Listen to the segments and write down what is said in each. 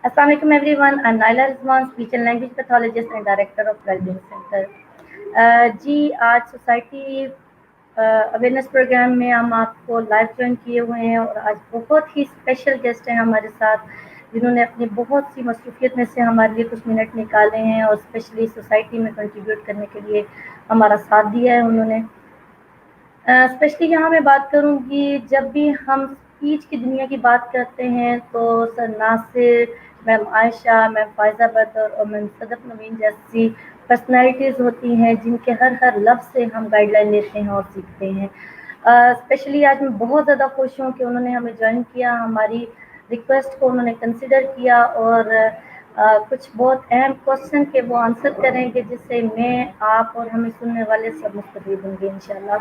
Assalamu alaikum everyone. I'm Naila Rizwan, speech and language pathologist and director of Wellbeing Center. जी आज society awareness programme में हम आपको live join किए हुए हैं और आज बहुत ही स्पेशल गेस्ट हैं हमारे साथ जिन्होंने अपनी बहुत सी मसरूफियत में से हमारे लिए कुछ मिनट निकाले हैं और स्पेशली सोसाइटी में कंट्रीब्यूट करने के लिए हमारा साथ दिया है उन्होंने। स्पेशली यहाँ मैं बात करूँगी जब भी हम स्पीच की दुनिया की बात करते हैं तो sir Nasir, ma'am Ayesha, ma'am Faiza Badar और मैम सदफ नवीन जैसी पर्सनैलिटीज़ होती हैं जिनके हर लफ्ज़ से हम गाइडलाइन लेते हैं और सीखते हैं। स्पेशली आज मैं बहुत ज़्यादा खुश हूँ कि उन्होंने हमें ज्वाइन किया, हमारी रिक्वेस्ट को उन्होंने कंसिडर किया और कुछ बहुत अहम क्वेश्चन के वो आंसर करेंगे जिससे मैं, आप और हमें सुनने वाले सब मुस्तफ़ीद होंगे इंशाल्लाह।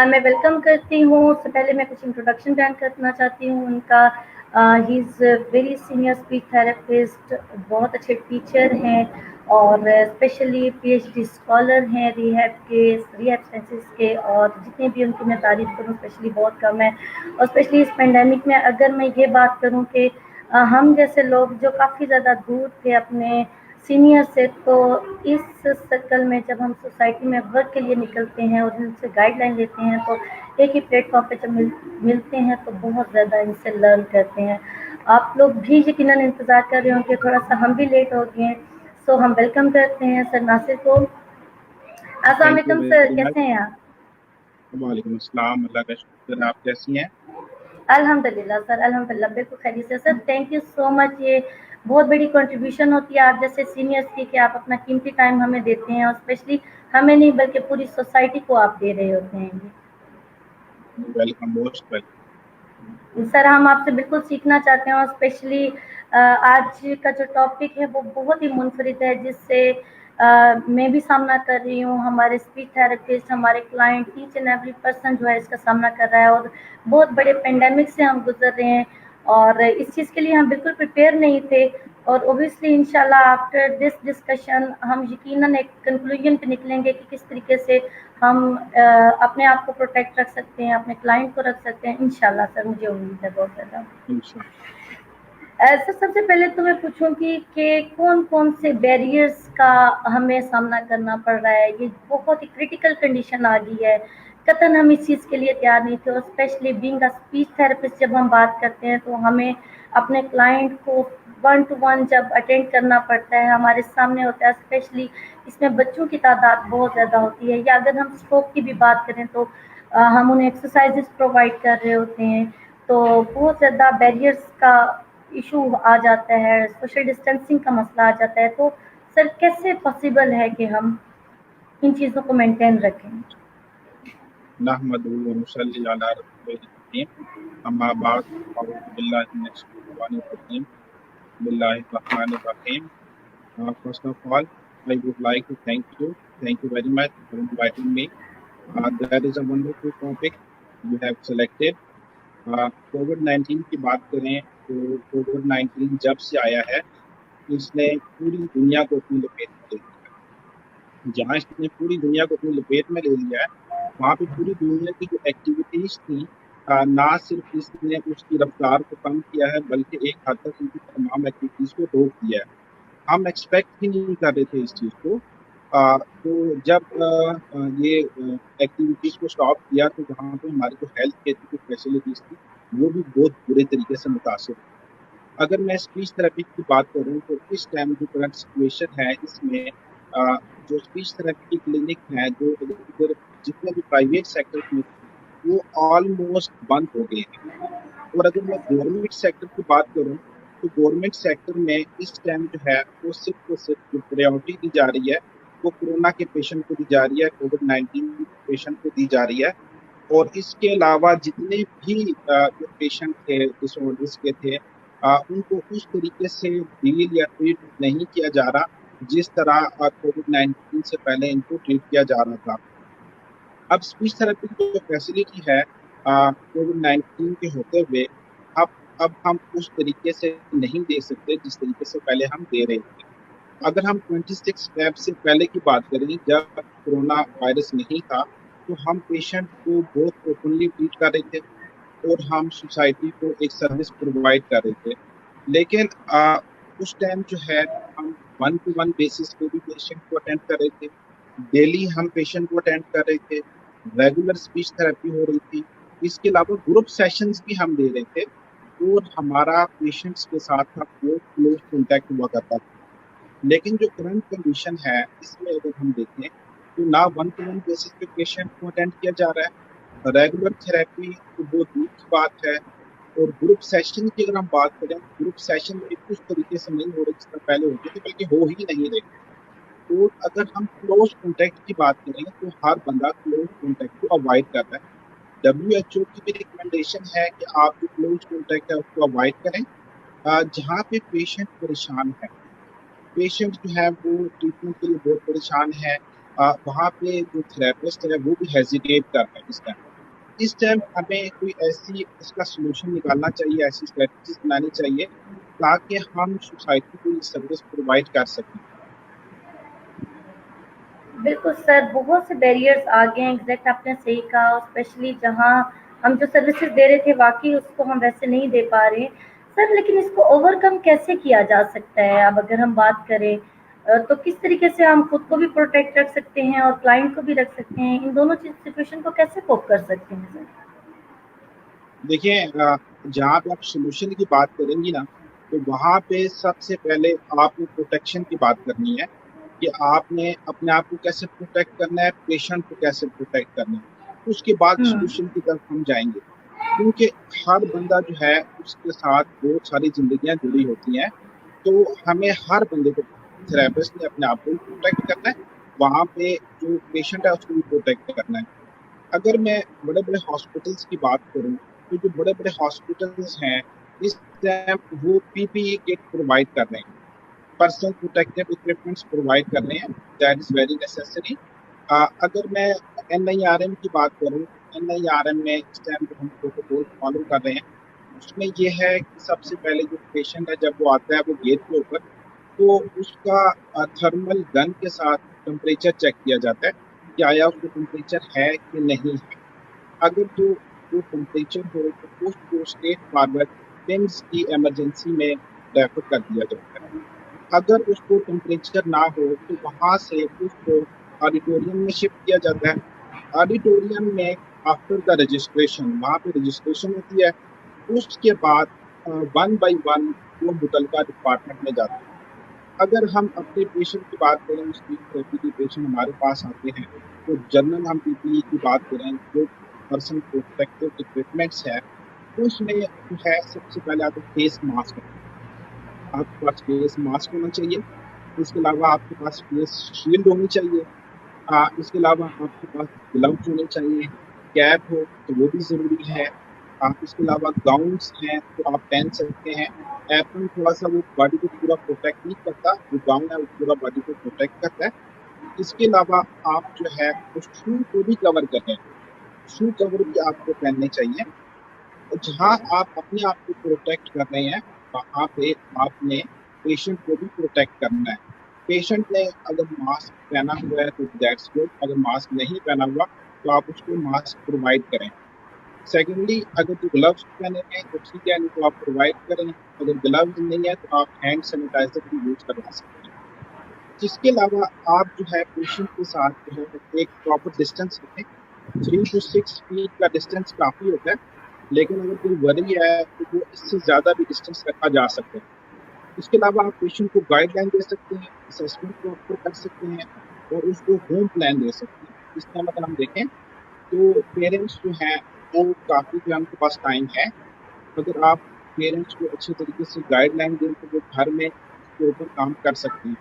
मैं वेलकम करती हूँ। उससे पहले मैं कुछ इंट्रोडक्शन बयान करना चाहती हूँ उनका। He is very senior speech therapist, बहुत अच्छे टीचर हैं और स्पेशली पीएचडी स्कॉलर हैं रिहैब साइंसेस के, और जितने भी उनकी मैं तारीफ करूँ स्पेशली बहुत कम है। और स्पेशली इस पेंडेमिक में अगर मैं ये बात करूँ कि हम जैसे लोग जो काफ़ी ज़्यादा दूर थे अपने सीनियर से, तो इस सर्कल में जब हम सोसाइटी में वर्क के लिए निकलते हैं और उनसे गाइडलाइन लेते हैं तो एक ही प्लेटफॉर्म पे जब मिलते हैं तो बहुत ज़्यादा इनसे लर्न करते हैं। आप लोग भी यकीनन इंतज़ार कर रहे होंगे, थोड़ा सा हम भी लेट हो गए हैं। सो हम वेलकम करते हैं सर नासिर को। अस्सलाम थैंक यू वालेकुम सर, वेरी मच। कैसे हैं आप? वालेकुम अस्सलाम, अल्लाह का शुक्र। आप कैसी हैं? अल्हम्दुलिल्लाह सर, अल्हम्दुलिल्लाह बिल्कुल खैरियत से sir. Thank you so much. ये बहुत बड़ी कंट्रीब्यूशन होती है आप जैसे सीनियर्स की कि आप अपना कीमती टाइम हमें देते हैं और स्पेशली हमें नहीं बल्कि पूरी सोसाइटी को आप दे रहे होते हैं। Welcome, most welcome. सर हम आपसे बिल्कुल सीखना चाहते हैं और स्पेशली आज का जो टॉपिक है वो बहुत ही मुनफरिद है जिससे मैं भी सामना कर रही हूँ, हमारे स्पीच थेरेपिस्ट, हमारे client, each and every person जो है इसका सामना कर रहा है और बहुत बड़े पेंडेमिक से हम गुजर रहे हैं और इस चीज़ के लिए हम बिल्कुल प्रिपेयर नहीं थे। और ओबियसली इंशाल्लाह आफ्टर दिस डिस्कशन हम यकीनन एक कंक्लूजन पे निकलेंगे कि किस तरीके से हम अपने आप को प्रोटेक्ट रख सकते हैं, अपने क्लाइंट को रख सकते हैं इंशाल्लाह सर, मुझे उम्मीद है बहुत ज़्यादा। सर सबसे पहले तो मैं पूछूंगी कि कौन-कौन से बैरियर्स का हमें सामना करना पड़ रहा है? ये बहुत ही क्रिटिकल कंडीशन आ गई है, कतई हम इस चीज़ के लिए तैयार नहीं थे और specially being a speech therapist जब हम बात करते हैं तो हमें अपने क्लाइंट को वन टू वन जब अटेंड करना पड़ता है, हमारे सामने होता है, स्पेशली इसमें बच्चों की तादाद बहुत ज़्यादा होती है, या अगर हम स्ट्रोक की भी बात करें तो हम उन्हें एक्सरसाइजेस प्रोवाइड कर रहे होते हैं, तो बहुत ज़्यादा बैरियर्स का इशू आ जाता है, सोशल डिस्टेंसिंग का मसला आ जाता है। तो सर कैसे पॉसिबल है कि हम इन चीज़ों को मेंटेन रखें? नहमदुहु व नुसल्ली अला रसूलिल करीम, अम्मा बाद, अऊज़ु बिल्लाहि मिनश शैतानिर रजीम, बिस्मिल्लाहिर रहमानिर रहीम। First of all, I would like to thank you very much for inviting me. That is a wonderful topic you have selected. कोविड-19 की बात करें तो कोविड-19 जब से आया है इसने पूरी दुनिया को अपनी लपेट में ले लिया है। जहाँ इसने पूरी दुनिया को अपनी लपेट में ले लिया है, वहाँ पे पूरी दुनिया की जो एक्टिविटीज थी, ना सिर्फ इसने उसकी रफ्तार को कम किया है बल्कि एक हद तक उनकी तमाम एक्टिविटीज को रोक दिया है। हम एक्सपेक्ट ही नहीं कर रहे थे इस चीज़ को। तो जब ये एक्टिविटीज को स्टॉप किया तो वहाँ पे हमारी जो हेल्थ केयर की फैसिलिटीज थी वो भी बहुत बुरे तरीके से मुतासर। अगर मैं स्पीच थेरेपी की बात करूं तो इस टाइम जो करंट सिचुएशन है इसमें जो स्पीच थेरेपी की क्लिनिक है जो इधर जितने भी प्राइवेट सेक्टर में थे वो ऑलमोस्ट बंद हो गए हैं। और अगर मैं गवर्नमेंट सेक्टर की बात करूं तो गवर्नमेंट सेक्टर में इस टाइम जो है वो सिर्फ जो प्रायोरिटी दी जा रही है वो कोरोना के पेशेंट को दी जा रही है, कोविड-19 पेशेंट को दी जा रही है। और इसके अलावा जितने भी जो पेशेंट थे डिसऑर्डर्स के थे उनको उस तरीके से डील या ट्रीट नहीं किया जा रहा जिस तरह कोविड-19 से पहले इनको ट्रीट किया जा रहा था। अब स्पीच थेरेपी की जो फैसिलिटी है कोविड-19 के होते हुए अब हम उस तरीके से नहीं दे सकते जिस तरीके से पहले हम दे रहे थे। अगर हम 26 फेब से पहले की बात करें जब कोरोना वायरस नहीं था तो हम पेशेंट को बहुत ओपनली ट्रीट कर रहे थे और हम सोसाइटी को एक सर्विस प्रोवाइड कर रहे थे। लेकिन उस टाइम जो है हम 1-to-1 बेसिस पे भी पेशेंट को अटेंड कर रहे थे, डेली हम पेशेंट को अटेंड कर रहे थे, रेगुलर स्पीच थेरेपी हो रही थी, इसके अलावा ग्रुप सेशंस भी हम दे रहे थे और हमारा पेशेंट्स के साथ था बहुत क्लोज कॉन्टैक्ट हुआ करता था। लेकिन जो करंट कंडीशन है इसमें अगर हम देखें तो ना 1-to-1 बेसिस पे पेशेंट को अटेंड किया जा रहा है, रेगुलर थेरेपी तो बहुत दूर की बात है, और ग्रुप सेशन की अगर हम बात करें, ग्रुप सेशन भी उस तरीके से नहीं हो रहे जिस तरह पहले होते थे, बल्कि हो ही नहीं रहे। तो अगर हम क्लोज कॉन्टैक्ट की बात करें तो हर बंदा क्लोज कॉन्टैक्ट को अवॉइड कर रहा है। WHO की भी रिकमेंडेशन है कि आप जो क्लोज कॉन्टैक्ट है उसको अवॉइड करें। जहाँ पे पेशेंट परेशान है, पेशेंट जो है वो ट्रीटमेंट के लिए बहुत परेशान है, वहाँ पे जो थेरेपिस्ट है वो भी हेजिटेट कर रहा है इस टाइम हमें कोई ऐसी इसका सॉल्यूशन निकालना चाहिए, ऐसी स्ट्रेटजीज बनानी चाहिए ताकि हम सोसाइटी को ये सर्विस प्रोवाइड कर सकें। बिल्कुल सर, बहुत से बैरियर्स आ गए हैं, एग्ज़ैक्ट आपने सही कहा, स्पेशली जहाँ हम जो सर्विसेज़ दे रहे थे वाक़ई उसको हम वैसे नहीं दे पा रहे हैं। सर लेकिन इसको ओवरकम कैसे किया जा सकता है? अब अगर हम बात करें तो किस तरीके से हम खुद को भी प्रोटेक्ट रख सकते हैं और क्लाइंट को भी रख सकते हैं? इन दोनों चीज़ सिचुएशन को कैसे कोप कर सकते हैं सर? देखिए, जहाँ पे आप सोल्यूशन की बात करेंगी ना, तो वहाँ पे सबसे पहले आपको प्रोटेक्शन की बात करनी है कि आपने अपने आप को कैसे प्रोटेक्ट करना है, पेशेंट को कैसे प्रोटेक्ट करना है। उसके बाद हुँ। सोल्यूशन की तरफ हम जाएंगे, क्योंकि हर बंदा जो है उसके साथ बहुत सारी जिंदगियां जुड़ी होती हैं। तो हमें हर बंदे को, थेरेपिस्ट ने अपने आप को भी प्रोटेक्ट करना है, वहाँ पे जो पेशेंट है उसको भी प्रोटेक्ट करना है। अगर मैं बड़े बड़े हॉस्पिटल्स की बात करूं तो जो बड़े बड़े हॉस्पिटल्स हैं इस टाइम वो पीपीई किट प्रोवाइड कर रहे हैं, पर्सनल प्रोटेक्टिव इक्विपमेंट्स प्रोवाइड कर रहे हैं, दैट इज वेरी नेसेसरी। अगर मैं NIRM की बात करूं, NIRM में इस टाइम जो हम प्रोटोकॉल फॉलो कर रहे हैं उसमें ये है कि सबसे पहले जो पेशेंट है जब वो आता है वो गेट के ऊपर, तो उसका थर्मल गन के साथ टेम्परेचर चेक किया जाता है कि आया उसको टेम्परेचर है कि नहीं है। अगर तो वो टेम्परेचर हो तो उसको स्टेट फॉरवर्ड पिम्स की इमरजेंसी में रेफर कर दिया जाता है। अगर उसको टेम्परेचर ना हो तो वहाँ से उसको ऑडिटोरियम में शिफ्ट किया जाता है। ऑडिटोरियम में आफ्टर द रजिस्ट्रेशन, वहाँ पे रजिस्ट्रेशन होती है, उसके बाद 1 by 1 वो मुतलका डिपार्टमेंट में जाते हैं। अगर हम अपने पेशेंट की बात करें, स्पीच थेरेपी के पेशेंट हमारे पास आते हैं, तो जनरल हम पीपीई की बात करें, जो पर्सन प्रोटेक्टिव इक्विपमेंट्स है उसमें जो है सबसे पहले आपको फेस मास्क, आपके पास फेस मास्क होना चाहिए। इसके अलावा आपके पास फेस शील्ड होनी चाहिए। इसके अलावा आपके पास ग्लव्स होने चाहिए, कैप हो तो वो भी ज़रूरी है। इसके अलावा गाउन्स हैं तो आप पहन सकते हैं। एप्रन थोड़ा-सा वो बॉडी को पूरा प्रोटेक्ट नहीं करता, जो गाउन है वो पूरा बॉडी को प्रोटेक्ट करता है। इसके अलावा आप जो है वो शू को भी कवर कर रहे हैं, शू कवर भी आपको पहनने चाहिए। तो जहाँ आप अपने आप को प्रोटेक्ट कर रहे हैं, वहाँ पे आपने पेशेंट को भी प्रोटेक्ट करना है। पेशेंट ने अगर मास्क पहना हुआ है तो दैट्स गुड, अगर मास्क नहीं पहना हुआ तो आप उसको मास्क प्रोवाइड करें। सेकेंडली, अगर तो ग्लव्स पहने हैं तो ठीक है, नहीं तो आप प्रोवाइड करें। अगर ग्लव्स नहीं है तो आप हैंड सैनिटाइजर भी यूज करवा सकते हैं। जिसके अलावा आप जो है पेशेंट के साथ जो है एक प्रॉपर डिस्टेंस रखें। 3 to 6 फीट का डिस्टेंस काफ़ी होता है, लेकिन अगर कोई वरी है तो वो इससे ज़्यादा भी डिस्टेंस रखा जा सकता है। इसके अलावा आप पेशेंट को गाइडलाइन दे सकते हैं, असेसमेंट प्रॉपर कर सकते हैं और उसको होम प्लान दे सकते हैं। इस टाइम अगर हम देखें तो पेरेंट्स जो हैं वो काफ़ी जो है उनके पास टाइम है। अगर आप पेरेंट्स को अच्छे तरीके से गाइडलाइन दें तो वो घर में इसके ऊपर काम कर सकते हैं।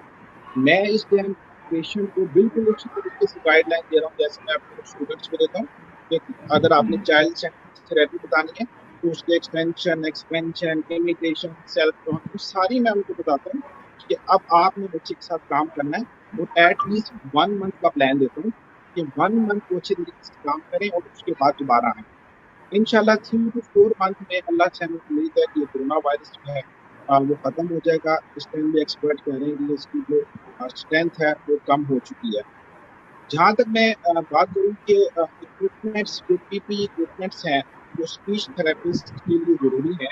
मैं इस टाइम पेशेंट को बिल्कुल अच्छी तरीके से गाइडलाइन दे रहा हूँ, जैसे मैं अपने स्टूडेंट्स को देता हूँ कि अगर आपने चाइल्ड सेंट्रिक थेरेपी बतानी है तो उसके extension, expansion, imitation, self tone, वो सारी मैं उनको बताता हूँ कि अब आपने बच्चे के साथ काम करना है, और एटलीस्ट 1 मंथ का प्लान देता हूँ कि 1 मंथ को अच्छे तरीके से काम करें और उसके बाद दोबारा आए। इंशाल्लाह 3 to 4 मंथ में अल्लाह से हमें उम्मीद है कि ये कोरोना वायरस जो है वो खत्म हो जाएगा। इस टाइम भी एक्सपर्ट कह रहे हैं कि इसकी जो स्ट्रेंथ है वो कम हो चुकी है। जहाँ तक मैं बात करूँ कि इक्विपमेंट्स, जो पीपी इक्विपमेंट्स हैं जो स्पीच थेरेपिस्ट के लिए जरूरी है,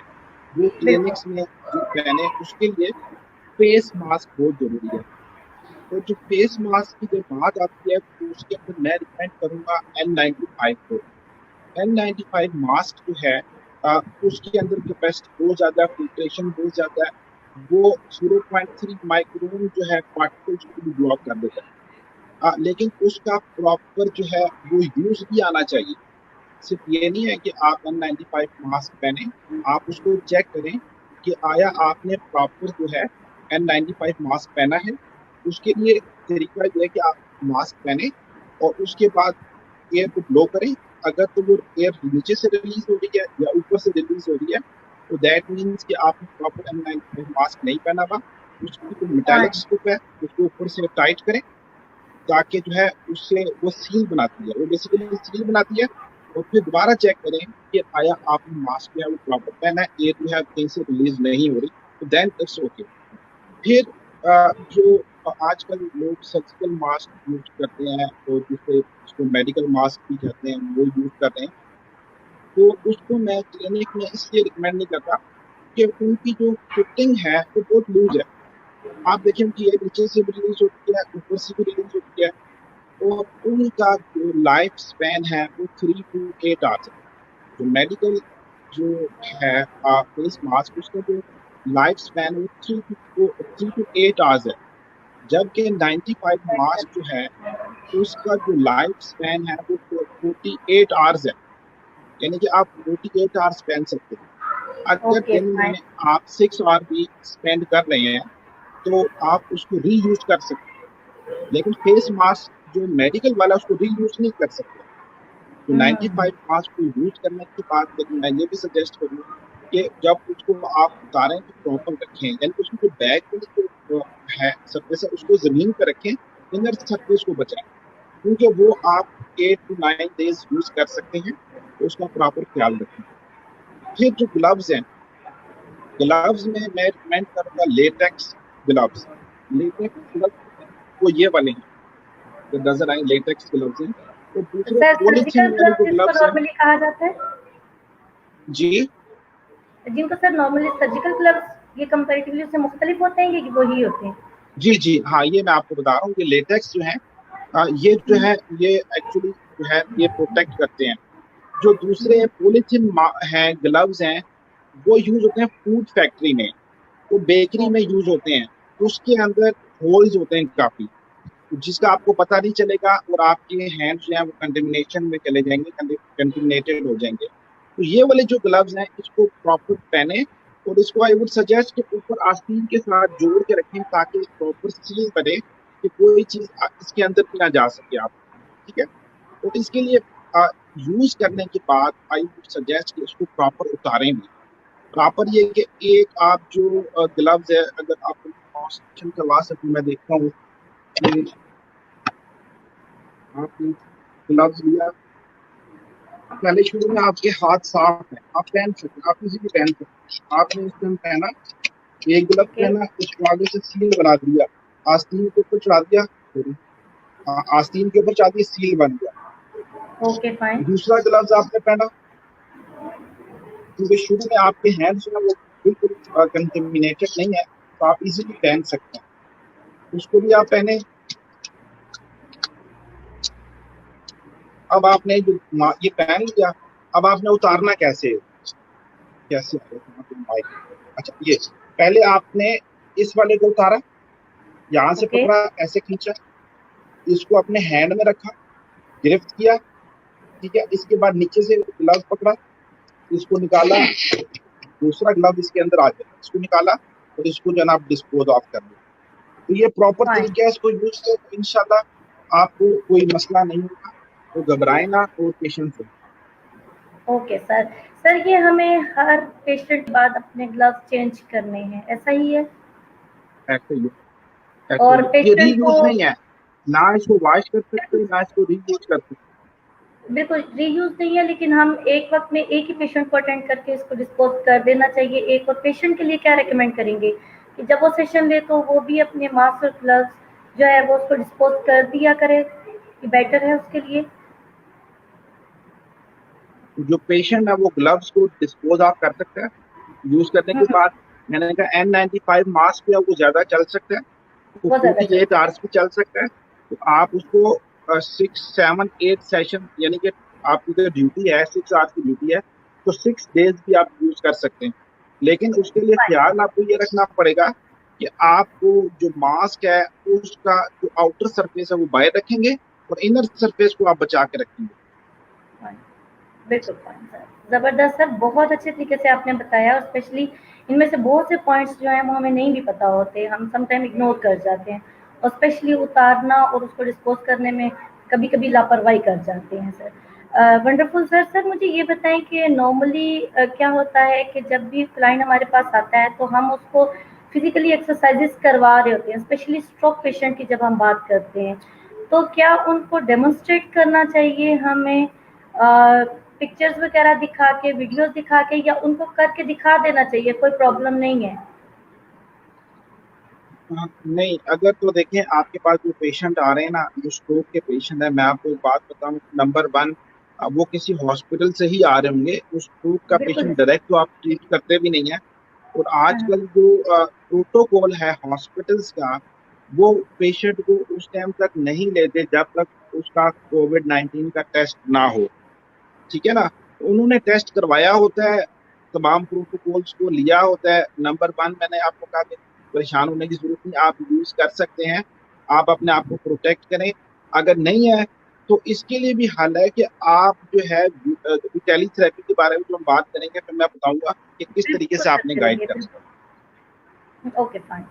वो बिल्कुल। क्लिनिक्स में जो पहने उसके लिए फेस मास्क बहुत जरूरी है। तो जो फेस मास्क की जो बात आती है तो उसके अंदर मैं रिकमेंड करूंगा N95 को। N95 मास्क जो है उसके अंदर कैपेसिटी बहुत ज्यादा है, फिल्ट्रेशन बहुत ज्यादा है। वो 0.3 माइक्रोन जो है पार्टिकल्स को भी ब्लॉक कर देता है। लेकिन उसका प्रॉपर जो है वो यूज भी आना चाहिए। सिर्फ ये नहीं है कि आप N95 मास्क पहने, आप उसको चेक करें कि आया आपने प्रॉपर जो है N95 मास्क पहना है। उसके लिए तरीका यह है कि आप मास्क पहने और उसके बाद एयर को ब्लो करें। अगर तो वो एयर नीचे से रिलीज हो रही है या ऊपर से रिलीज हो रही है तो दैट मीन्स कि आपने प्रॉपर N95 मास्क नहीं पहना हुआ। उसकी जो मेटालिक फाइन। स्ट्रिप है उसको ऊपर से टाइट करें ताकि जो है उससे वो सील बनाती है, वो बेसिकली सील बनाती है। और फिर दोबारा चेक करें कि आया आपने मास्क जो है वो प्रॉपर पहना है, एयर जो है कहीं से रिलीज नहीं हो रही, तो देन इट्स ओके। फिर जो आजकल लोग सर्जिकल मास्क यूज करते हैं और जिसे उसको मेडिकल मास्क भी कहते हैं वो यूज कर रहे हैं। तो उसको मैं क्लिनिक में इसलिए रिकमेंड नहीं करता कि उनकी जो फिटिंग है वो बहुत लूज है। आप देखें कि ये नीचे से भी रिलीज होती है, ऊपर से भी रिलीज होती है। और उनका जो लाइफ स्पैन है वो 3 to 8 आवर्स है। जो मेडिकल जो है फेस मास्क उसका जो लाइफ स्पैन है वो 3 to 8 आवर्स है। जबकि 95 मास्क जो है उसका जो लाइफ स्पैन है वो 48 आवर्स है। यानी कि आप 48 आवर्स पहन सकते हैं। अगर ओके, दिन फाइन। में आप 6 आवर भी स्पेंड कर रहे हैं तो आप उसको रीयूज कर सकते हैं। लेकिन फेस मास्क जो मेडिकल वाला उसको रीयूज नहीं कर सकते। तो हम्म। 95 मास्क को यूज करने के बाद लेकिन मैं ये भी सजेस्ट करूँ कि जब उसको आप उतारें तो प्रॉपर रखें, यानी कि उसकी जो बैक वाली जो है सरफेस है उसको जमीन पर रखें, इनर सरफेस को बचाएं। क्योंकि वो आप 8 to 9 डेज यूज कर सकते हैं, तो उसका प्रॉपर ख्याल रखें। फिर जो ग्लव्स हैं, ग्लव्स में मैं रिकमेंड करूंगा लेटेक्स ग्लव्स। लेटेक्स ग्लव्स वो ये वाले हैं जो नजर आए, लेटेक्स ग्लव्स हैं। और दूसरे सर, पॉलीथीन सर्जिकल वाले ग्लव्स जो जिसको ग्लव्स हैं। नॉर्मली कहा जाता है, जी जिनको सर नॉर्मली सर्जिकल ग्लव्स, ये कंपैरेटिवली उससे मुख्तलिफ होते हैं कि वही होते हैं? जी जी हाँ, ये मैं आपको बता रहा हूँ कि लेटेक्स जो है ये जो है ये एक्चुअली जो है ये प्रोटेक्ट करते हैं। जो दूसरे पॉलीथीन हैं ग्लव्स हैं वो यूज होते हैं फूड फैक्ट्री में, वो बेकरी में ओके। यूज होते हैं। उसके अंदर होल्स होते हैं काफी, जिसका आपको पता नहीं चलेगा और आपके हैंड्स जो है वो कंटेमिनेशन में चले जाएंगे, कंटेमिनेटेड हो जाएंगे। तो ये वाले जो ग्लव्स हैं इसको प्रॉपर पहने और इसको आई वुड सजेस्ट कि ऊपर आस्तीन के साथ जोड़ के रखें ताकि प्रॉपर सील बने कि कोई चीज इसके अंदर भी ना जा सके आप। ठीक है। तो इसके लिए यूज करने के बाद आई वुड सजेस्ट कि इसको प्रॉपर उतारें भी। प्रॉपर ये कि एक आप जो ग्लव्स है अगर आप डेमोन्स्ट्रेशन करवा सकें, मैं देखता हूँ कि आपने ग्लव्स लिया, पहले शुरू में आपके हाथ साफ है, आप पहन सकते हैं, आप किसी भी पहन सकते हैं। आपने इस टाइम पहना, एक ग्लव ओके। पहना, उसको आगे से सील बना दिया, आस्तीन के ऊपर चढ़ा दिया, sorry, आस्तीन के ऊपर चढ़ा दिया, सील बन गया। Okay, fine. दूसरा ग्लव्स आपने पहना, क्योंकि शुरू में आपके हैंड्स जो है वो बिल्कुल कंटेमिनेटेड नहीं है तो आप इजीली पहन सकते हैं। उसको भी आप पहने। अब आपने जो ये पहन लिया, अब आपने उतारना कैसे है? कैसे माइक, अच्छा ये पहले आपने इस वाले को उतारा, यहाँ से ओके। पकड़ा, ऐसे खींचा, इसको अपने हैंड में रखा, गिरफ्त किया। ठीक है। इसके बाद नीचे से ग्लव पकड़ा, इसको निकाला, दूसरा ग्लव इसके अंदर आ गया, इसको निकाला और इसको जो है ना आप डिस्पोज ऑफ कर दो। तो ये प्रॉपर फाइन। तरीके है, इसको यूज करो तो इंशाल्लाह आपको कोई मसला नहीं होगा। तो घबराए ना और पेशेंस रहो। Okay sir. सर, ये हमें हर पेशेंट के बाद अपने ग्लव्स चेंज करने हैं, ऐसा ही है? ऐसे ही ऐसे और ही ये पेशेंट को रीयूज नहीं है, ना इसको वॉश कर सकते ना इसको रीयूज कर सकते। बिल्कुल रीयूज नहीं है, लेकिन हम एक वक्त में एक ही पेशेंट को अटेंड करके इसको डिस्पोज कर देना चाहिए एक, और पेशेंट के लिए क्या रेकमेंड करेंगे कि जब वो सेशन ले तो वो भी अपने मास्क और ग्लव्स जो है वो उसको डिस्पोज कर दिया करे, कि बेटर है उसके लिए? जो पेशेंट है वो ग्लव्स को डिस्पोज ऑफ कर सकता है, यूज करने के बाद मैंने कहा N95 मास्क पे वो ज्यादा चल सकता है, वो बहुत ज्यादा 48 आवर्स भी चल सकता है। तो आप उसको 6, 7, 8 सेशन, यानी कि आपकी जो ड्यूटी है 6 आवर्स की ड्यूटी है, तो 6 डेज भी आप यूज कर सकते हैं। लेकिन उसके लिए ख्याल आपको ये रखना पड़ेगा कि आपको जो मास्क है उसका जो आउटर सरफेस है वो बाहर रखेंगे और इनर सरफेस को आप बचा के रखेंगे। बिल्कुल फाइन सर, ज़बरदस्त सर, बहुत अच्छे तरीके से आपने बताया और स्पेशली इनमें से बहुत से पॉइंट्स जो हैं वो हमें नहीं भी पता होते, हम समटाइम इग्नोर कर जाते हैं और स्पेशली उतारना और उसको डिस्पोज करने में कभी-कभी लापरवाही कर जाते हैं सर। Wonderful sir. सर मुझे ये बताएँ कि नॉर्मली क्या होता है कि जब भी क्लाइंट हमारे पास आता है तो हम उसको फिज़िकली एक्सरसाइज़ेज़ करवा रहे होते हैं, स्पेशली स्ट्रोक पेशेंट की जब हम बात करते हैं, तो क्या उनको डेमोन्स्ट्रेट करना चाहिए हमें पिक्चर्स वगैरह दिखा के, वीडियोस दिखा के, या उनको करके दिखा देना चाहिए, कोई प्रॉब्लम नहीं है? नहीं, अगर तो देखें आपके पास जो पेशेंट आ रहे हैं ना, जो स्ट्रोक के पेशेंट है, मैं आपको एक बात बताऊं, नंबर वन, वो किसी हॉस्पिटल से ही आ रहे होंगे। उस स्ट्रोक का बिल्कुल। पेशेंट डायरेक्ट तो आप ट्रीट करते भी नहीं है। और हाँ, आजकल जो प्रोटोकॉल है हॉस्पिटल्स का, वो पेशेंट को उस टाइम तक नहीं लेते जब तक उसका कोविड-19 का टेस्ट ना हो। ठीक है ना? उन्होंने टेस्ट करवाया होता है, तमाम प्रोटोकॉल्स को लिया होता है। नंबर वन, मैंने आपको कहा कि परेशान होने की जरूरत नहीं, आप यूज कर सकते हैं, आप अपने आप को प्रोटेक्ट करें। अगर नहीं है तो इसके लिए भी हल है कि आप जो है टेलीथेरेपी के बारे में जो हम बात करेंगे, फिर मैं बताऊंगा कि किस तरीके बिल्कुल से सर, आपने गाइड करेंगे, कर सकते बिल्कुल। Okay, fine.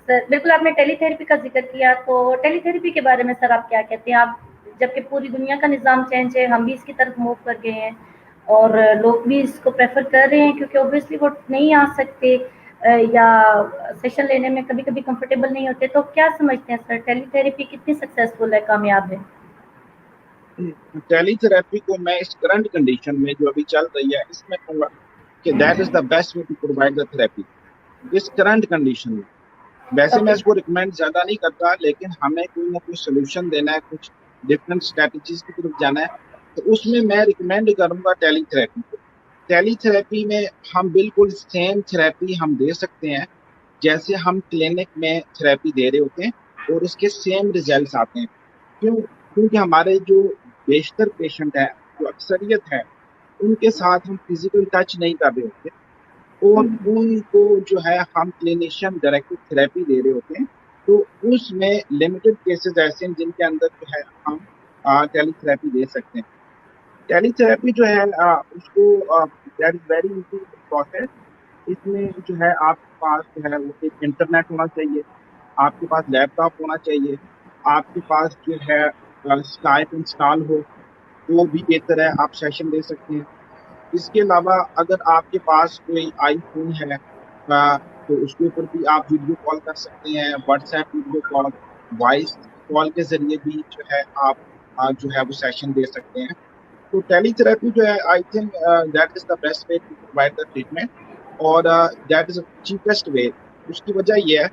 सर, बिल्कुल आपने टेलीथेरेपी का ज़िक्र किया, तो टेलीथेरेपी के बारे में सर आप क्या कहते हैं? आप, जबकि पूरी दुनिया का निज़ाम चेंज है, हम भी इसकी तरफ मूव कर गए हैं और लोग भी इसको प्रेफ़र कर रहे हैं क्योंकि ऑब्वियसली वो नहीं आ सकते या सेशन लेने में कभी-कभी कंफर्टेबल नहीं होते, तो क्या समझते हैं सर, टेलीथेरेपी कितनी सक्सेसफुल है, कामयाब है? हैं। टेलीथेरेपी को मैं इस करंट कंडीशन में जो अभी चल रही है, इसमें कहूंगा कि that is the best way to provide the therapy इस करंट कंडीशन में। वैसे मैं ओके, इसको रिकमेंड ज्यादा नहीं करता, लेकिन हमें कोई ना कोई सोल्यूशन देना है, कुछ डिफरेंट स्ट्रेटजीज की तरफ जाना है, तो उसमें मैं रिकमेंड करूंगा टेलीथेरेपी को। टेलीथेरेपी में हम बिल्कुल सेम थेरेपी हम दे सकते हैं जैसे हम क्लिनिक में थेरेपी दे रहे होते हैं, और इसके सेम रिजल्ट्स आते हैं। क्यों? क्योंकि हमारे जो बेशतर पेशेंट है, जो अक्सरियत है, उनके साथ हम फिजिकल टच नहीं कर रहे होते, और उनको जो है हम क्लिनिशियन डायरेक्टेड थेरेपी दे रहे होते हैं। तो उसमें लिमिटेड केसेस ऐसे हैं जिनके अंदर जो है हम टेलीथेरेपी दे सकते हैं। टेलीथेरेपी जो है उसको that is very easy process. इसमें जो है आपके पास जो है वो एक इंटरनेट होना चाहिए, आपके पास लैपटॉप होना चाहिए, आपके पास जो है स्काइप इंस्टॉल हो, वो भी बेहतर है, आप सेशन दे सकते हैं। इसके अलावा अगर आपके पास कोई आईफोन है, तो उसके ऊपर भी आप वीडियो कॉल कर सकते हैं, WhatsApp video call, voice call के जरिए भी जो है आप जो है वो सेशन दे सकते हैं। तो टेलीथेरेपी जो है, I think that is the best way to provide the treatment, और दैट इज चीपेस्ट वे। उसकी वजह यह है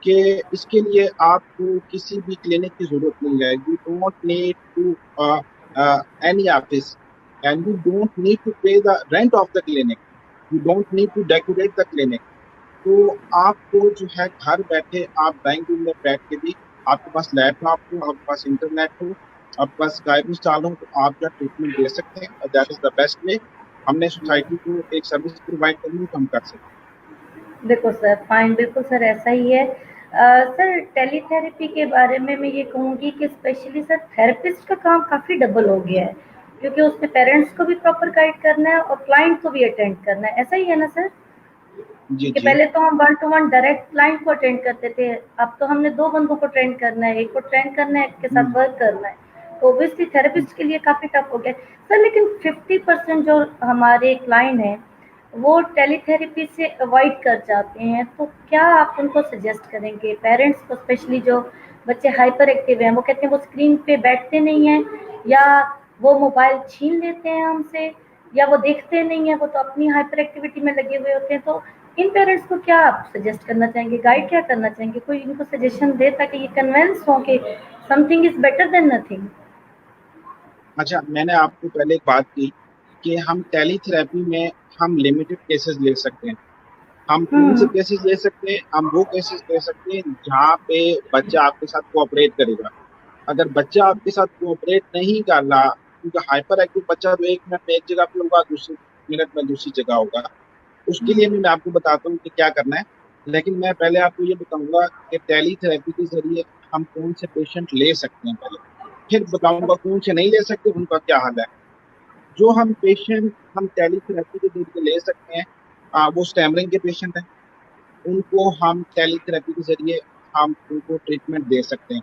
कि इसके लिए आपको किसी भी क्लिनिक की जरूरत नहीं है। You don't need to any office, and you don't need to pay the rent of the clinic. You don't need to decorate the clinic. तो आपको जो है घर बैठे, आप ड्राइंग रूम में बैठ के भी, आपके पास लैपटॉप हो, आपके पास इंटरनेट हो, आपके पास स्काइप इंस्टॉल हो, तो आप जो ट्रीटमेंट दे सकते हैं, और दैट इज द बेस्ट वे। हमने सोसाइटी को एक सर्विस प्रोवाइड करनी है, तो हम कर सकते हैं। बिल्कुल सर, फाइन, बिल्कुल सर, ऐसा ही है। सर टेलीथेरेपी के बारे में मैं ये कहूँगी कि स्पेशली सर थेरेपिस्ट का काम काफ़ी डबल हो गया है, क्योंकि उसमें पेरेंट्स को भी प्रॉपर गाइड करना है और क्लाइंट को भी अटेंड करना है, ऐसा ही है ना सर? जी कि जी। पहले तो हम one two one direct client को अटेंड करते थे, अब तो हमने 2 बंदों को ट्रेन करना है, एक को ट्रेन करना है, एक के साथ हम्म, वर्क करना है। तो ऑब्वियसली थेरेपिस्ट के लिए काफ़ी टफ हो गया है। सर लेकिन 50% जो हमारे क्लाइंट हैं, वो टेलीथेरेपी से अवॉइड कर जाते हैं, तो क्या आप उनको सजेस्ट करेंगे? पेरेंट्स को स्पेशली, जो बच्चे हाइपर एक्टिव हैं, वो कहते हैं वो स्क्रीन पे बैठते नहीं हैं, या वो मोबाइल छीन लेते हैं हमसे, या वो देखते नहीं हैं, वो तो अपनी हाइपर एक्टिविटी में लगे हुए होते हैं, तो इन पेरेंट्स को क्या आप सजेस्ट करना चाहेंगे, गाइड क्या करना चाहेंगे? कोई इनको सजेशन दे ताकि ये कन्विंस हो कि something is better than nothing. अच्छा, मैंने आपको पहले एक बात की कि हम टेलीथेरेपी में हम लिमिटेड केसेस ले सकते हैं। हम कौन से केसेस ले सकते हैं? हम वो केसेस ले सकते हैं जहाँ पे बच्चा आपके साथ कोऑपरेट करेगा। अगर बच्चा आपके साथ कोऑपरेट नहीं कर रहा, क्योंकि हाइपर एक्टिव बच्चा तो 1 मिनट में एक जगह पे होगा, दूसरे मिनट में दूसरी जगह होगा, उसके लिए भी मैं आपको बताता हूँ कि क्या करना है। लेकिन मैं पहले आपको ये बताऊंगा कि टेलीथेरेपी के जरिए हम कौन से पेशेंट ले सकते हैं पहले, फिर बताऊंगा कौन से नहीं ले सकते, उनका क्या हाल है। जो हम टेलीथेरेपी के जरिए ले सकते हैं, वो स्टैमरिंग के पेशेंट हैं। उनको हम टेलीथेरेपी के जरिए हम उनको ट्रीटमेंट दे सकते हैं।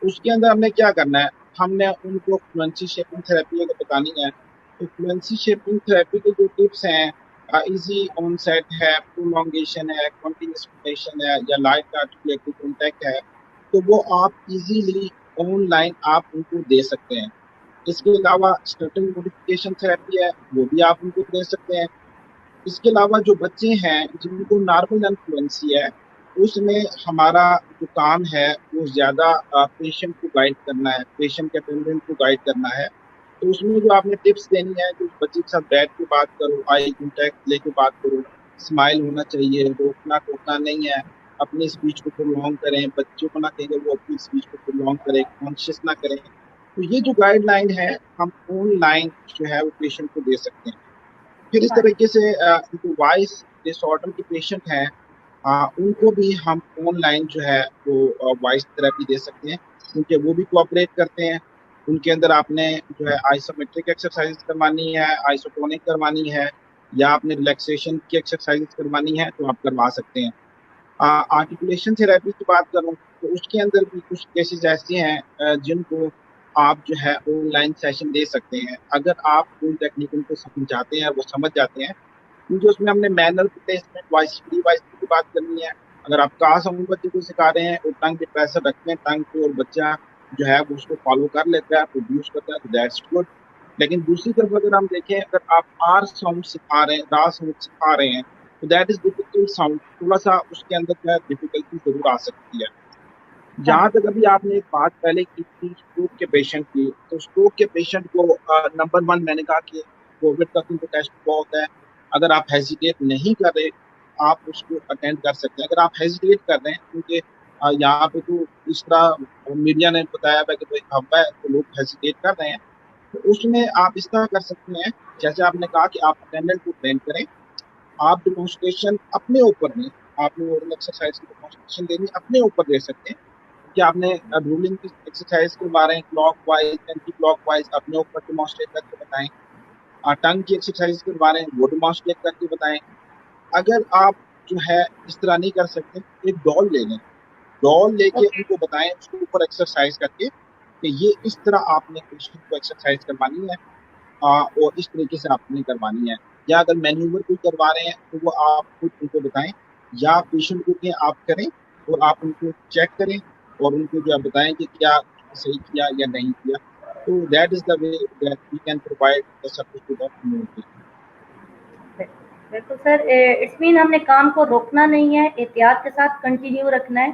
उसके अंदर हमने क्या करना है, हमने उनको फ्लुएंसी शेपिंग थेरेपी अगर बतानी है, तो फ्लुएंसी शेपिंग थेरेपी के जो टिप्स हैं, इजी ऑनसेट है, प्रोलॉन्गेशन है, कंटिन्यूएशन है, या लाइट आर्टिकुलेटरी कॉन्टैक्ट है, तो वो आप इजीली ऑनलाइन आप उनको दे सकते हैं। इसके अलावा स्टटिंग मॉडिफिकेशन थेरेपी है, वो भी आप उनको दे सकते हैं। इसके अलावा जो बच्चे हैं जिनको नॉर्मल इन्फ्लुएंसी है, उसमें हमारा जो काम है वो ज्यादा पेशेंट को गाइड करना है, पेशेंट के अटेंडेंट को गाइड करना है। तो उसमें जो आपने टिप्स देनी है कि उस बच्चे के साथ बैठ के बात करो, आई कॉन्टैक्ट लेके बात करो, स्माइल होना चाहिए, रोकना टोकना नहीं है, अपनी स्पीच को प्रोलॉन्ग करें, बच्चों को ना कहेंगे वो अपनी स्पीच को प्रोलॉन्ग करें, कॉन्शियस ना करें। तो ये जो गाइडलाइन है हम ऑनलाइन जो है वो पेशेंट को दे सकते हैं। फिर इस तरीके से जो वॉइस डिसऑर्डर के पेशेंट हैं, उनको भी हम ऑनलाइन जो है वो वॉइस थेरेपी दे सकते हैं, क्योंकि वो भी कोऑपरेट करते हैं। उनके अंदर आपने जो है आइसोमेट्रिक एक्सरसाइज करवानी है, आइसोटोनिक करवानी है, या आपने रिलैक्सेशन की एक्सरसाइज करवानी है, तो आप करवा सकते हैं। आर्टिकुलेशन थेरेपी की बात करूं तो उसके अंदर भी कुछ केसेस ऐसे हैं जिनको आप जो है ऑनलाइन सेशन दे सकते हैं, अगर आप कोई टेक्निक उनको समझाते हैं, वो समझ जाते हैं। क्योंकि उसमें हमने manner placement, voice free voice की बात करनी है। अगर आप कहा साउंड बच्चे को सिखा रहे हैं और टंग पे प्रेशर रखते हैं टंग पे, और बच्चा जो है वो उसको फॉलो कर लेता है, प्रोड्यूस करता है, तो दैट्स गुड। लेकिन दूसरी तरफ अगर हम देखें, अगर आप आर साउंड सिखा रहे हैं, रा साउंड सिखा रहे हैं, तो दैट इज डिफिकल्ट साउंड, थोड़ा सा उसके अंदर जो है डिफिकल्टी जरूर आ सकती है। हाँ। जहां तक अभी आपने एक बात पहले की थी स्ट्रोक के पेशेंट की, तो स्ट्रोक के पेशेंट को नंबर वन मैंने कहा कि कोविड का तो टेस्ट बहुत है। अगर आप हेजिटेट नहीं कर रहे, आप उसको अटेंड कर सकते हैं। अगर आप हेजिटेट कर रहे हैं, क्योंकि यहाँ पे तो इस तरह मीडिया ने बताया है कि भाई हवा है, तो लोग हेजिटेट कर रहे हैं, तो उसमें आप इस तरह कर सकते हैं। जैसे आपने कहा कि आप अटेंडेंट को ट्रेन करें, आप डिमॉन्स्ट्रेशन अपने ऊपर नहीं, आपने ओरल एक्सरसाइज की डिमॉन्स्ट्रेशन देनी अपने ऊपर दे सकते हैं कि आपने रूलिंग की एक्सरसाइज के बारे में clock wise anti clock wise अपने ऊपर डिमॉन्स्ट्रेट करके बताएं। टंग की एक्सरसाइज के बारे में वो डिमॉन्स्ट्रेट करके बताएं। अगर आप जो है इस तरह नहीं कर सकते, एक डॉल ले लें, डॉल लेके ओके। उनको बताएं उसके ऊपर एक्सरसाइज करके कि ये इस तरह आपने पेशेंट को एक्सरसाइज करवानी है, और इस तरीके से आपने करवानी है। या अगर मैन्यूवर कोई करवा रहे हैं तो वो आप खुद उनको बताएं, या पेशेंट को कहें आप करें, और आप उनको चेक करें, और उनको जो है बताएं कि क्या सही किया या नहीं किया। तो that is the way that we can provide the service to the community. बिल्कुल सर, इट्स मीन हमने काम को रोकना नहीं है, एहतियात के साथ कंटिन्यू रखना है,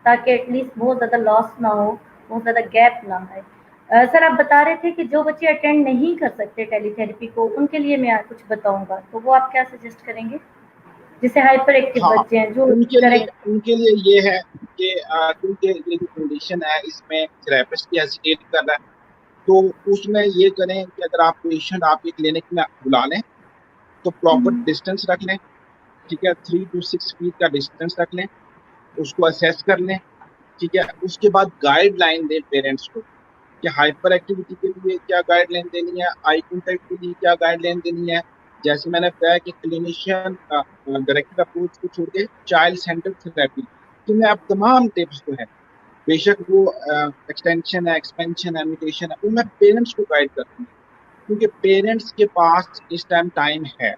ताकि एटलीस्ट बहुत ज़्यादा लॉस ना हो, बहुत ज़्यादा गैप ना आए। सर आप बता रहे थे कि जो बच्चे अटेंड नहीं कर सकते टेलीथेरेपी को, उनके लिए मैं कुछ बताऊंगा, तो वो आप क्या सजेस्ट करेंगे? जैसे हाइपर एक्टिव हाँ, बच्चे हैं जो उनके लिए करेक्ट। उनके लिए ये है कि क्योंकि ये जो कंडीशन है इसमें थेरेपिस्ट भी हेजिटेट कर रहा है, तो उसमें ये करें कि अगर आप पेशेंट आपके क्लिनिक में बुला लें, तो प्रॉपर डिस्टेंस रख लें। ठीक है, 3 to 6 फीट का डिस्टेंस रख लें, उसको असेस कर लें। ठीक है, उसके बाद गाइडलाइन दें पेरेंट्स को कि हाइपर एक्टिविटी के लिए क्या गाइडलाइन देनी है, आई कॉन्टैक्ट के लिए क्या गाइडलाइन देनी है। जैसे मैंने बताया कि क्लिनिशियन डायरेक्टेड अप्रोच को छोड़ के चाइल्ड सेंटर्ड थेरेपी, तो मैं अब तमाम टिप्स जो है, बेशक वो एक्सटेंशन है, एक्सपेंशन है, म्यूटेशन है, वो मैं पेरेंट्स को गाइड करती हूँ, क्योंकि पेरेंट्स के पास इस टाइम है,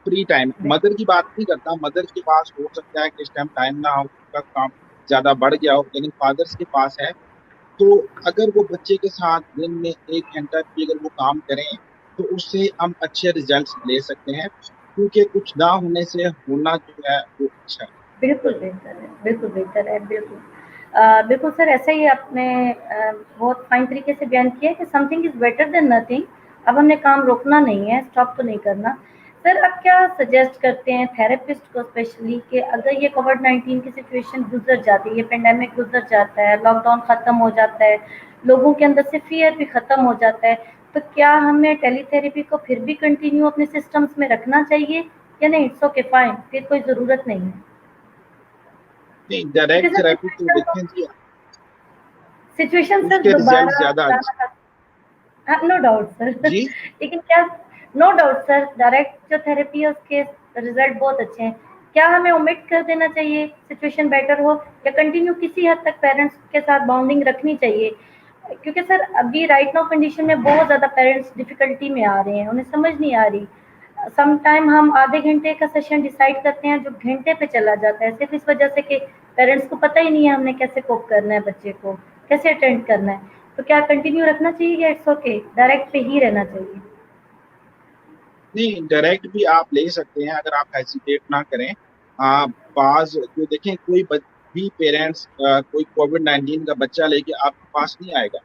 फ्री टाइम। मदर की बात नहीं करता, मदर के पास हो सकता है कि इस टाइम टाइम ना हो, उनका काम ज्यादा बढ़ गया हो, लेकिन फादर्स के पास है। तो अगर वो बच्चे के साथ दिन में 1 घंटा भी अगर वो काम करें, तो उससे हम अच्छे रिजल्ट्स ले सकते हैं, क्योंकि कुछ ना होने से होना जो है वो अच्छा है। बिल्कुल बेहतर है, बिल्कुल बेहतर है, बिल्कुल। बिल्कुल सर, ऐसा ही आपने बहुत फाइन तरीके से बयान किया कि something is better than nothing. अब हमने काम रोकना नहीं है, स्टॉप तो नहीं करना। सर आप क्या सजेस्ट करते हैं थेरेपिस्ट को स्पेशली कि अगर ये कोविड-19 की सिचुएशन गुजर जाती है, ये पेंडेमिक गुजर जाता है, लॉकडाउन खत्म हो जाता है, लोगों के अंदर से फियर भी खत्म हो जाता है, तो क्या हमें टेलीथेरेपी को फिर भी कंटिन्यू अपने सिस्टम्स में रखना चाहिए या नहीं इट्स ओके फाइन, फिर कोई ज़रूरत नहीं है? नहीं, क्योंकि डायरेक्ट सर थेरेपी तो देखें जी, सिचुएशन सर उसके रिजल्ट दोबारा ज्यादा लाना, हाँ, नो डाउट सर जी। लेकिन क्या, नो डाउट सर, डायरेक्ट जो थेरेपी है उसके रिजल्ट बहुत अच्छे हैं। क्या हमें ओमिट कर देना चाहिए सिचुएशन बेटर हो, या कंटिन्यू किसी हद तक पेरेंट्स के साथ बाउंडिंग रखनी चाहिए? क्योंकि सर अभी राइट नाउ कंडीशन में बहुत ज़्यादा पेरेंट्स डिफिकल्टी में आ रहे हैं, उन्हें समझ नहीं आ रही। सम टाइम हम आधे घंटे का सेशन डिसाइड करते हैं जो घंटे पे चला जाता है, सिर्फ इस वजह से कि पेरेंट्स को पता ही नहीं है हमने कैसे कोप करना है, बच्चे को कैसे अटेंड करना है। तो क्या कंटिन्यू रखना चाहिए या इट्स ओके डायरेक्ट पे ही रहना चाहिए? नहीं, डायरेक्ट भी आप ले सकते हैं अगर आप हेजिटेट ना करें। बाज जो देखें, कोई भी पेरेंट्स कोई कोविड-19 का बच्चा लेके आपके पास नहीं आएगा,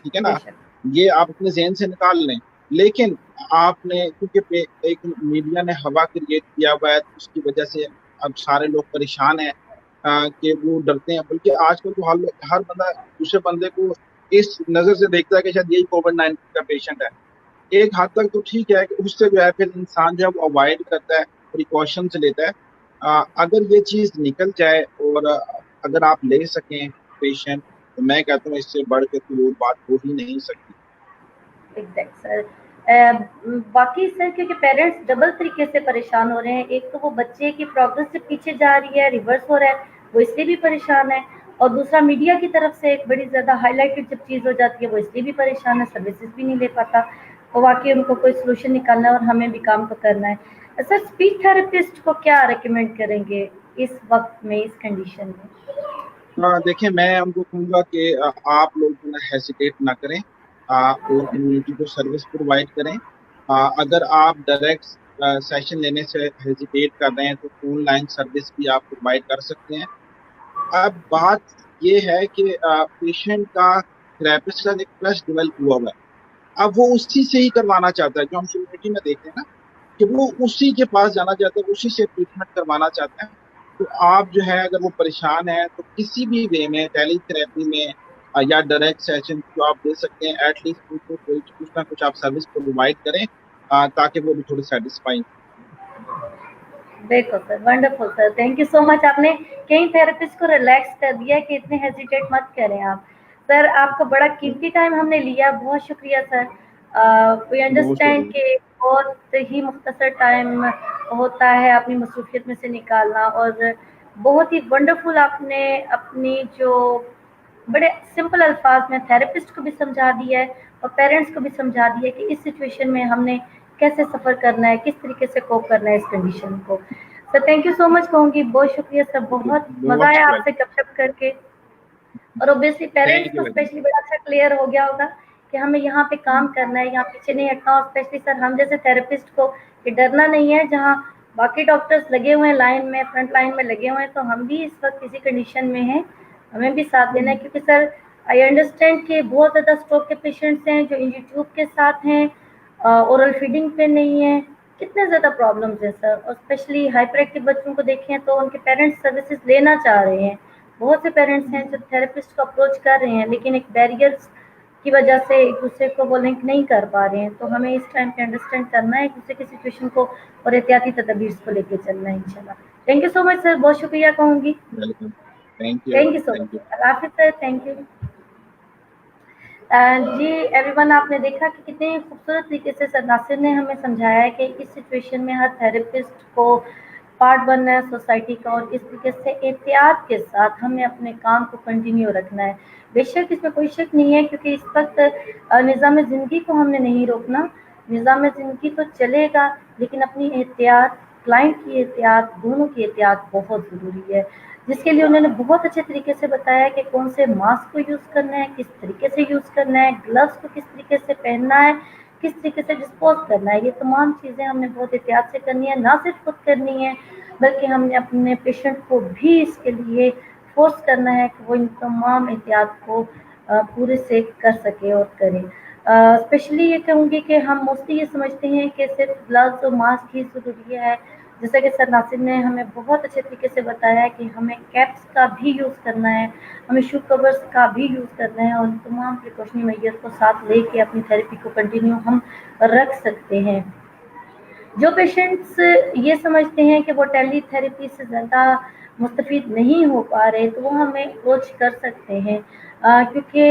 ठीक है ना? बेशक। ये आप अपने ज़हन से निकाल लें। लेकिन आपने क्योंकि एक मीडिया ने हवा क्रिएट किया हुआ है, तो उसकी वजह से अब सारे लोग परेशान हैं कि वो डरते हैं। बल्कि आजकल तो हर बंदा दूसरे बंदे को इस नज़र से देखता है कि शायद यही कोविड-19 का पेशेंट है। एक हद तक तो ठीक है कि उससे जो है फिर इंसान जो है वो अवॉइड करता है, प्रिकॉशंस लेता है। अगर ये चीज़ निकल जाए और अगर आप ले सकें पेशेंट, तो मैं कहता हूँ इससे बढ़ के कोई और बात हो ही नहीं सकती। Exact sir. बाकी सर क्योंकि पेरेंट्स डबल तरीके से परेशान हो रहे हैं, एक तो वो बच्चे की प्रोग्रेस से पीछे जा रही है, रिवर्स हो रहा है, वो इसलिए भी परेशान है, और दूसरा मीडिया की तरफ से एक बड़ी ज़्यादा हाईलाइटेड जब चीज़ हो जाती है वो इसलिए भी परेशान है, सर्विसेज भी नहीं ले पाता। तो वाकई उनको कोई सोल्यूशन निकालना है और हमें भी काम तो करना है। सर स्पीच थेरेपिस्ट को क्या रिकमेंड करेंगे इस वक्त में, इस कंडीशन में? देखिए, मैं उनको कहूँगा कि आप लोग जो है हेसिटेट ना करें और कम्युनिटी को सर्विस प्रोवाइड करें। अगर आप डायरेक्ट सेशन लेने से हेजिटेट कर रहे हैं तो ऑनलाइन सर्विस भी आप प्रोवाइड कर सकते हैं। अब बात ये है कि पेशेंट का थेरेपिस्ट का एक ट्रस्ट डेवलप हुआ हुआ है। अब वो उसी से ही करवाना चाहता है, जो हम कम्युनिटी में देखते हैं ना, कि वो उसी के पास जाना चाहता है, उसी से ट्रीटमेंट करवाना चाहता है। तो आप जो है अगर वो परेशान है तो किसी भी वे में टेलीथेरेपी में या डायरेक्ट सेशन जो आप दे सकते हैं, एटलीस्ट उनको कोई कुछ ना कुछ आप सर्विस प्रोवाइड करें ताकि वो भी थोड़ी सेटिस्फाई। बिल्कुल sir, wonderful sir, thank you so much. आपने कई थेरेपिस्ट को रिलैक्स कर दिया कि इतने हेजिटेट मत करें आप। सर आपका बड़ा कीमती टाइम हमने लिया, बहुत शुक्रिया सर। वी बहुत अंडरस्टैंड शुक्रिया। कि बहुत ही मुख्तसर टाइम होता है अपनी मसरूफियत में से निकालना, और बहुत ही वंडरफुल आपने अपनी जो बड़े सिंपल अल्फाज में थेरेपिस्ट को भी समझा दिया है और पेरेंट्स को भी समझा दिया है कि इस सिचुएशन में हमने कैसे सफ़र करना है, किस तरीके से कोप करना है इस कंडीशन को। Sir thank you so much कहूँगी, बहुत शुक्रिया सर, बहुत मज़ा मोस्ट आया आपसे वेलकम। गपशप करके। और ऑब्वियसली पेरेंट्स थैंक यू को वेरी स्पेशली बड़ा अच्छा क्लियर हो गया होगा कि हमें यहाँ पे काम करना है, यहाँ पीछे नहीं हटना। और स्पेशली सर हम जैसे थेरेपिस्ट को कि डरना नहीं है, जहाँ बाकी डॉक्टर्स लगे हुए हैं लाइन में, फ्रंट लाइन में लगे हुए हैं, तो हम भी इस वक्त इसी कंडीशन में हैं, हमें भी साथ देना है। क्योंकि सर आई अंडरस्टैंड कि बहुत ज़्यादा स्ट्रोक के पेशेंट्स हैं जो यूट्यूब के साथ हैं, ओरल फीडिंग पे नहीं है, कितने ज़्यादा प्रॉब्लम्स हैं सर। और स्पेशली हाइपर एक्टिव बच्चों को देखें तो उनके पेरेंट्स सर्विसेज लेना चाह रहे हैं, बहुत से पेरेंट्स हैं जो थेरेपिस्ट को अप्रोच कर रहे हैं, लेकिन एक बैरियर्स की वजह से एक दूसरे को वो लिंक नहीं कर पा रहे हैं। तो हमें इस टाइम पे अंडरस्टैंड करना है एक दूसरे की सिचुएशन को और एहतियाती तदबीर को लेके चलना है इंशाल्लाह। Thank you so much sir, बहुत शुक्रिया कहूँगी। Welcome. Thank you. Thank you so thank you. Much, अल्लाह हाफिज़ सर, थैंक यू। जी एवरीवन, आपने देखा कि कितने खूबसूरत तरीके से सर नासिर ने हमें समझाया है कि इस सिचुएशन में हर थेरेपिस्ट को पार्ट बनना है सोसाइटी का, और किस तरीके से एहतियात के साथ हमें अपने काम को कंटिन्यू रखना है। बेशक इसमें कोई शक नहीं है, क्योंकि इस वक्त निज़ाम ज़िंदगी को हमने नहीं रोकना, निज़ाम ज़िंदगी तो चलेगा, लेकिन अपनी एहतियात, क्लाइंट की एहतियात, दोनों की एहतियात बहुत ज़रूरी है, जिसके लिए उन्होंने बहुत अच्छे तरीके से बताया कि कौन से मास्क को यूज़ करना है, किस तरीके से यूज़ करना है, ग्लव्स को किस तरीके से पहनना है, किस तरीके से डिस्पोज करना है। ये तमाम चीज़ें हमने बहुत एहतियात से करनी है, ना सिर्फ खुद करनी है बल्कि हमने अपने पेशेंट को भी इसके लिए फोर्स करना है कि वो इन तमाम एहतियात को पूरे से कर सके और करे। स्पेशली ये कहूँगी कि हम मोस्टली ये समझते हैं कि सिर्फ ग्लव्स और मास्क ही ज़रूरी है। जैसा कि सर नासिर ने हमें बहुत अच्छे तरीके से बताया है कि हमें कैप्स का भी यूज़ करना है, हमें शू कवर्स का भी यूज़ करना है और तमाम प्रिकॉशनरी मेजर्स को साथ लेके अपनी थेरेपी को कंटिन्यू हम रख सकते हैं। जो पेशेंट्स ये समझते हैं कि वो टेली थेरेपी से ज़्यादा मुस्तफ़ीद नहीं हो पा रहे, तो वो हमें अप्रोच कर सकते हैं, क्योंकि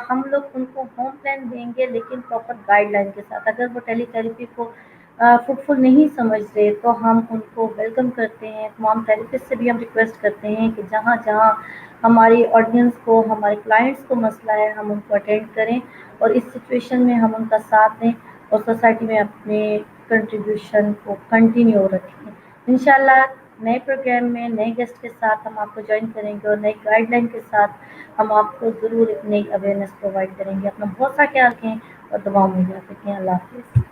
हम लोग उनको होम प्लान देंगे लेकिन प्रॉपर गाइडलाइन के साथ। अगर वो टेली थेरेपी को फ्रूटफुल नहीं समझ रहे तो हम उनको वेलकम करते हैं। तमाम थेरेपिस्ट से भी हम रिक्वेस्ट करते हैं कि जहाँ-जहाँ हमारी ऑडियंस को, हमारे क्लाइंट्स को मसला है, हम उनको अटेंड करें और इस सिचुएशन में हम उनका साथ दें और सोसाइटी में अपने कंट्रीब्यूशन को कंटिन्यू रखें। इंशाल्लाह नए प्रोग्राम में नए गेस्ट के साथ हम आपको ज्वाइन करेंगे और नई गाइडलाइन के साथ हम आपको ज़रूर एक नई अवेयरनेस प्रोवाइड करेंगे। अपना बहुत सा ख्याल रखें और दुआओं में याद रखें। अल्लाह हाफ़िज़।